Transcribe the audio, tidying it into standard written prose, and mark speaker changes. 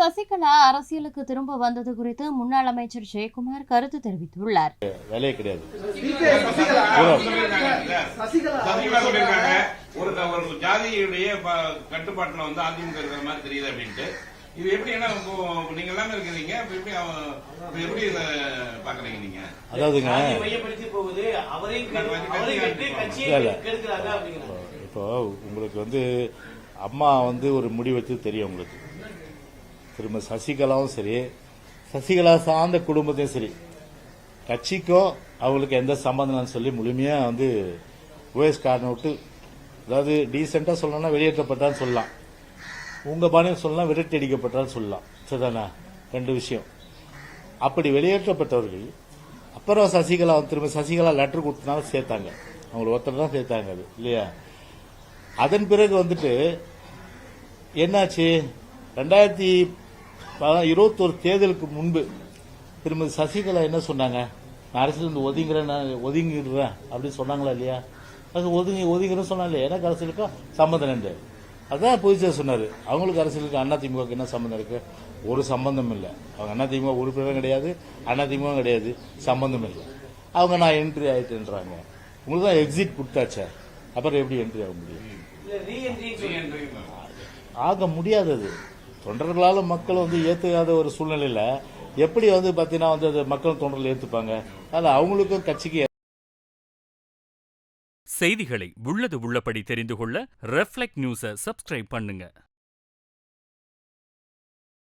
Speaker 1: சசிகலா அரசியலுக்கு திரும்ப வந்தது குறித்து முன்னாள் அமைச்சர் ஜெயக்குமார் கருத்து தெரிவித்துள்ளார்.
Speaker 2: வேலையே கிடையாது.
Speaker 3: ஒரு ஜாதியுடைய கட்டுப்பாட்டுல வந்து அதிமுக இருக்கிற மாதிரி தெரியுது அப்படின்ட்டு. இது எப்படி நீங்க எல்லாமே இருக்கிறீங்க, எப்படி இதை பாக்குறீங்க நீங்க?
Speaker 2: அதாவதுங்க, இப்போ உங்களுக்கு வந்து அம்மா வந்து ஒரு முடிவு வச்சு தெரியும் உங்களுக்கு. திரும்ப சசிகலாவும் சரி, சசிகலா சார்ந்த குடும்பத்தையும் சரி, கட்சிக்கோ அவங்களுக்கு எந்த சம்பந்தம் சொல்லி முழுமையா வந்து ஓஎஸ் காரனை விட்டு, அதாவது டீசெண்டா சொல்லணும்னா வெளியேற்றப்பட்டான்னு சொல்லலாம், உங்க பாணியில் சொல்லலாம் விரட்டி அடிக்கப்பட்டான்னு சொல்லலாம். சரிதானா? ரெண்டு விஷயம். அப்படி வெளியேற்றப்பட்டவர்கள் அப்புறம் சசிகலா திரும்ப சசிகலா லெட்டர் கொடுத்தனால சேர்த்தாங்க, அவங்களை ஒருத்தர் தான் சேர்த்தாங்க, அது இல்லையா? அதன் பிறகு வந்துட்டு என்னாச்சு, 2021 தேர்தலுக்கு முன்பு திரும்ப சசிகலா என்ன சொன்னாங்க, நான் அரசியல் ஒதுங்கிடுறேன் அப்படின்னு சொன்னாங்களா இல்லையா? அது ஒதுங்கிறேன்னு சொன்னாங்க, எனக்கு அரசியலுக்கும் சம்பந்தம் இல்லை. அதான் புதுசாக சொன்னாரு. அவங்களுக்கு அரசியலுக்கு அதிமுக என்ன சம்பந்தம் இருக்கு? ஒரு சம்பந்தம் இல்லை. அவங்க அதிமுக உறுப்பினரும் கிடையாது, அதிமுக கிடையாது, சம்பந்தம் இல்லை. அவங்க நான் என்ட்ரி ஆயிட்டுன்றாங்க. உங்களுக்கு தான் எக்ஸிட் கொடுத்தாச்சா, அப்புறம் எப்படி என்ட்ரி ஆக முடியும்? ஆக முடியாதது. தொண்டர்களால மக்கள் வந்து ஏத்துக்காத ஒரு சூழ்நிலையில எப்படி வந்து பாத்தீங்கன்னா வந்து மக்கள் தொண்டர்கள் ஏத்துப்பாங்க? அதனால அவங்களுக்கும் கட்சிக்கு.
Speaker 4: செய்திகளை உள்ளது உள்ளபடி தெரிந்து கொள்ள ரெஃப்ளெக்ட் நியூஸை சப்ஸ்கிரைப் பண்ணுங்க.